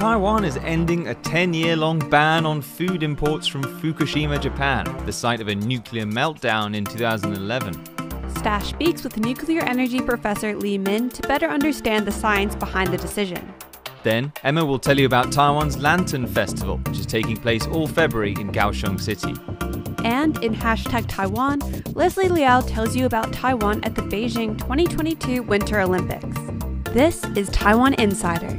Taiwan is ending a 10-year-long ban on food imports from Fukushima, Japan, the site of a nuclear meltdown in 2011. Stash speaks with nuclear energy professor Li Min to better understand the science behind the decision. Then, Emma will tell you about Taiwan's Lantern Festival, which is taking place all February in Kaohsiung City. And in #Taiwan, Leslie Liao tells you about Taiwan at the Beijing 2022 Winter Olympics. This is Taiwan Insider.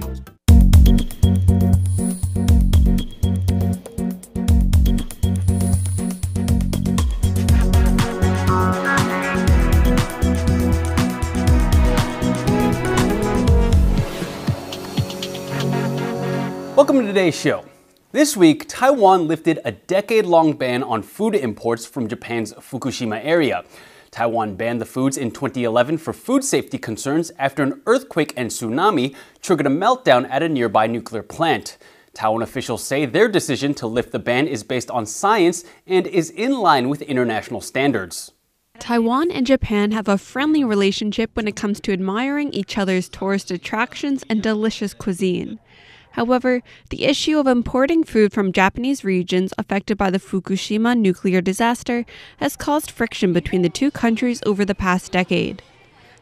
Welcome to today's show. This week, Taiwan lifted a decade-long ban on food imports from Japan's Fukushima area. Taiwan banned the foods in 2011 for food safety concerns after an earthquake and tsunami triggered a meltdown at a nearby nuclear plant. Taiwan officials say their decision to lift the ban is based on science and is in line with international standards. Taiwan and Japan have a friendly relationship when it comes to admiring each other's tourist attractions and delicious cuisine. However, the issue of importing food from Japanese regions affected by the Fukushima nuclear disaster has caused friction between the two countries over the past decade.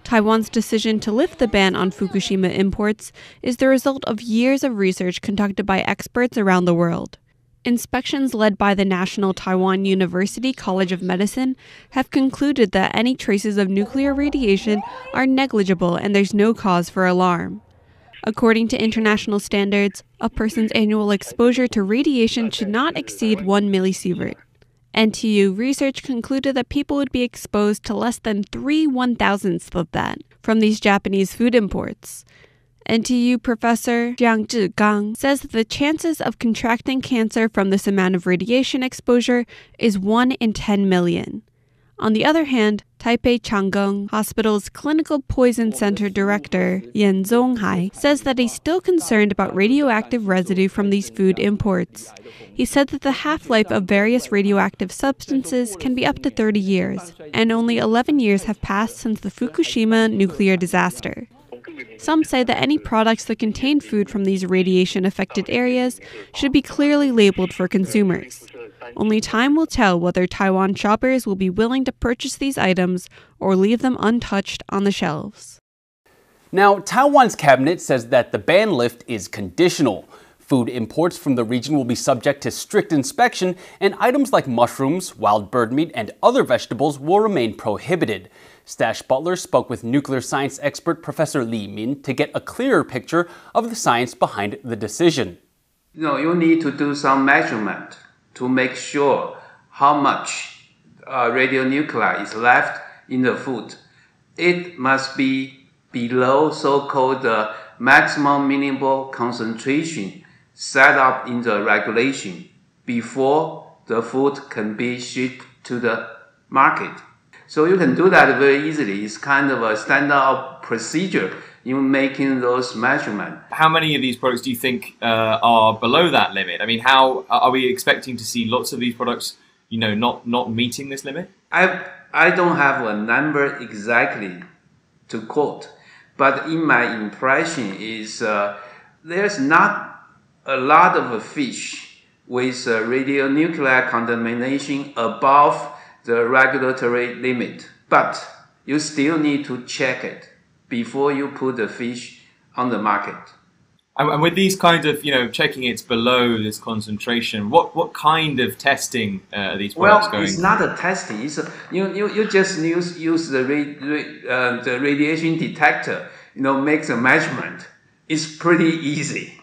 Taiwan's decision to lift the ban on Fukushima imports is the result of years of research conducted by experts around the world. Inspections led by the National Taiwan University College of Medicine have concluded that any traces of nuclear radiation are negligible and there's no cause for alarm. According to international standards, a person's annual exposure to radiation should not exceed 1 millisievert. NTU research concluded that people would be exposed to less than 3/1000ths of that from these Japanese food imports. NTU professor Jiang Zhigang says that the chances of contracting cancer from this amount of radiation exposure is 1 in 10 million. On the other hand, Taipei Chang'eng Hospital's Clinical Poison Center director, Yan Zonghai, says that he's still concerned about radioactive residue from these food imports. He said that the half-life of various radioactive substances can be up to 30 years, and only 11 years have passed since the Fukushima nuclear disaster. Some say that any products that contain food from these radiation-affected areas should be clearly labeled for consumers. Only time will tell whether Taiwan shoppers will be willing to purchase these items or leave them untouched on the shelves. Now, Taiwan's cabinet says that the ban lift is conditional. Food imports from the region will be subject to strict inspection, and items like mushrooms, wild bird meat, and other vegetables will remain prohibited. Stash Butler spoke with nuclear science expert Professor Li Min to get a clearer picture of the science behind the decision. You need to do some measurement to make sure how much radionuclide is left in the food. It must be below so-called maximum minimal concentration set up in the regulation before the food can be shipped to the market. So you can do that very easily. It's kind of a standard procedure in making those measurements. How many of these products do you think are below that limit? I mean, how are we expecting to see lots of these products, not meeting this limit? I don't have a number exactly to quote, but in my impression is there's not a lot of fish with radionuclide contamination above the regulatory limit, but you still need to check it before you put the fish on the market. And with these kind of, checking it's below this concentration, what kind of testing are these products going? Well, it's not a testing. It's you just use the radiation detector. Makes a measurement. It's pretty easy.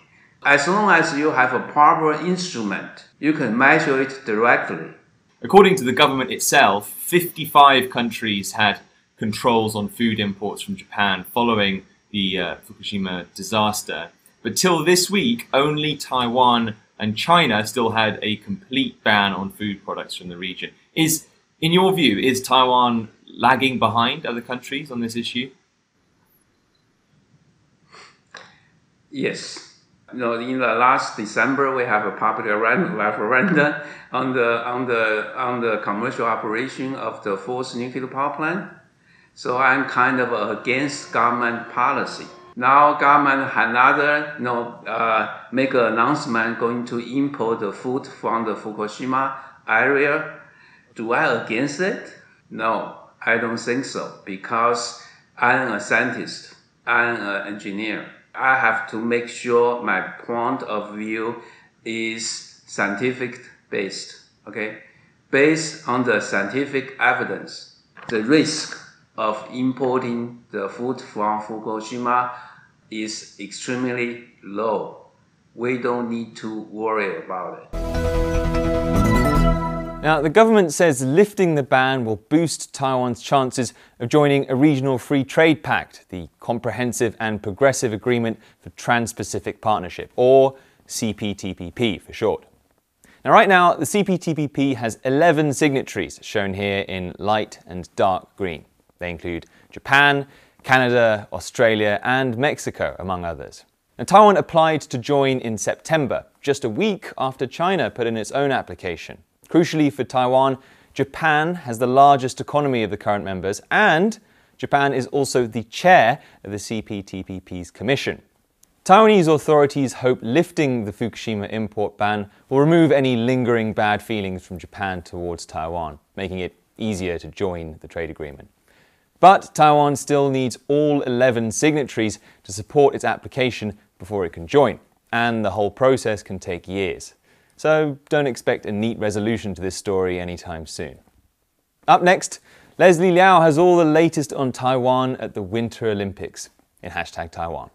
As long as you have a proper instrument, you can measure it directly. According to the government itself, 55 countries had controls on food imports from Japan following the Fukushima disaster. But till this week, only Taiwan and China still had a complete ban on food products from the region. In your view, is Taiwan lagging behind other countries on this issue? Yes. In the last December, we have a public referendum on the commercial operation of the fourth nuclear power plant. So I'm kind of against government policy. Now government another make an announcement going to import the food from the Fukushima area. Do I against it? No, I don't think so, because I'm a scientist, I'm an engineer. I have to make sure my point of view is scientific based, okay? Based on the scientific evidence, the risk of importing the food from Fukushima is extremely low. We don't need to worry about it. Now, the government says lifting the ban will boost Taiwan's chances of joining a regional free trade pact, the Comprehensive and Progressive Agreement for Trans-Pacific Partnership, or CPTPP for short. Now, right now, the CPTPP has 11 signatories, shown here in light and dark green. They include Japan, Canada, Australia, and Mexico, among others. Now, Taiwan applied to join in September, just a week after China put in its own application. Crucially for Taiwan, Japan has the largest economy of the current members, and Japan is also the chair of the CPTPP's commission. Taiwanese authorities hope lifting the Fukushima import ban will remove any lingering bad feelings from Japan towards Taiwan, making it easier to join the trade agreement. But Taiwan still needs all 11 signatories to support its application before it can join, and the whole process can take years. So don't expect a neat resolution to this story anytime soon. Up next, Leslie Liao has all the latest on Taiwan at the Winter Olympics in #Taiwan.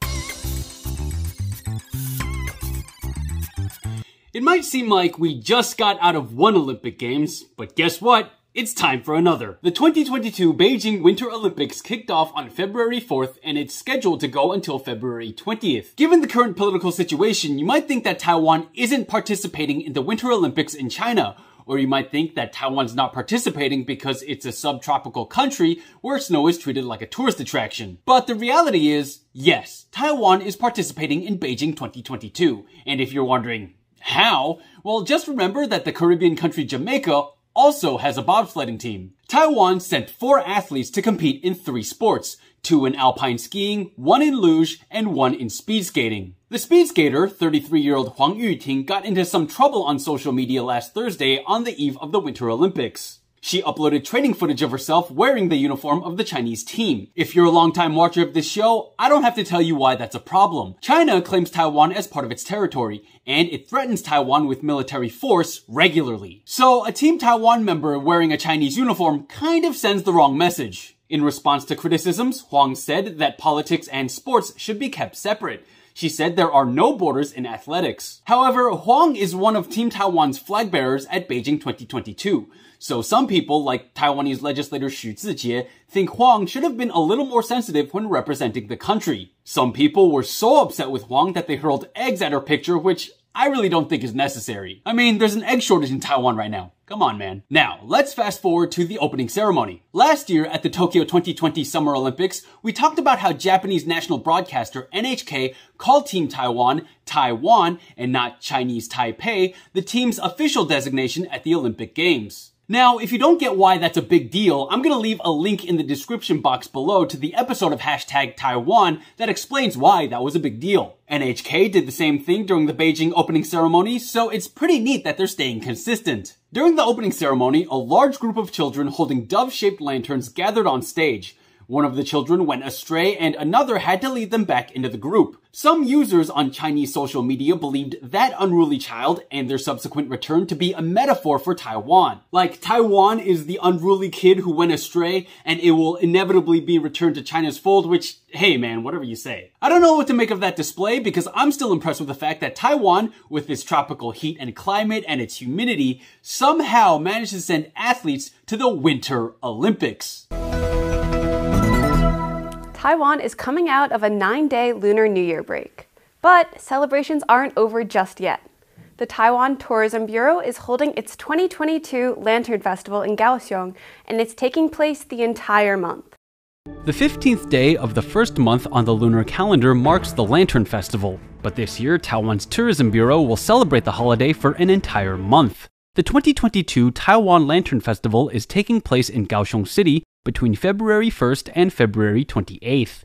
It might seem like we just got out of one Olympic Games, but guess what? It's time for another. The 2022 Beijing Winter Olympics kicked off on February 4th and it's scheduled to go until February 20th. Given the current political situation, you might think that Taiwan isn't participating in the Winter Olympics in China, or you might think that Taiwan's not participating because it's a subtropical country where snow is treated like a tourist attraction. But the reality is, yes, Taiwan is participating in Beijing 2022. And if you're wondering, how? Well, just remember that the Caribbean country Jamaica also has a bobsledding team. Taiwan sent 4 athletes to compete in 3 sports, 2 in alpine skiing, 1 in luge, and 1 in speed skating. The speed skater, 33-year-old Huang Yuting, got into some trouble on social media last Thursday on the eve of the Winter Olympics. She uploaded training footage of herself wearing the uniform of the Chinese team. If you're a longtime watcher of this show, I don't have to tell you why that's a problem. China claims Taiwan as part of its territory, and it threatens Taiwan with military force regularly. So a Team Taiwan member wearing a Chinese uniform kind of sends the wrong message. In response to criticisms, Huang said that politics and sports should be kept separate. She said there are no borders in athletics. However, Huang is one of Team Taiwan's flag bearers at Beijing 2022. So some people, like Taiwanese legislator Xu Zijie, think Huang should have been a little more sensitive when representing the country. Some people were so upset with Huang that they hurled eggs at her picture, which I really don't think is necessary. I mean, there's an egg shortage in Taiwan right now. Come on, man. Now, let's fast forward to the opening ceremony. Last year at the Tokyo 2020 Summer Olympics, we talked about how Japanese national broadcaster NHK called Team Taiwan, Taiwan, and not Chinese Taipei, the team's official designation at the Olympic Games. Now, if you don't get why that's a big deal, I'm gonna leave a link in the description box below to the episode of #Taiwan that explains why that was a big deal. NHK did the same thing during the Beijing opening ceremony, so it's pretty neat that they're staying consistent. During the opening ceremony, a large group of children holding dove-shaped lanterns gathered on stage. One of the children went astray and another had to lead them back into the group. Some users on Chinese social media believed that unruly child and their subsequent return to be a metaphor for Taiwan. Like Taiwan is the unruly kid who went astray and it will inevitably be returned to China's fold, which, hey man, whatever you say. I don't know what to make of that display because I'm still impressed with the fact that Taiwan, with its tropical heat and climate and its humidity, somehow managed to send athletes to the Winter Olympics. Taiwan is coming out of a 9-day Lunar New Year break. But celebrations aren't over just yet. The Taiwan Tourism Bureau is holding its 2022 Lantern Festival in Kaohsiung, and it's taking place the entire month. The 15th day of the first month on the lunar calendar marks the Lantern Festival, but this year Taiwan's Tourism Bureau will celebrate the holiday for an entire month. The 2022 Taiwan Lantern Festival is taking place in Kaohsiung City between February 1st and February 28th.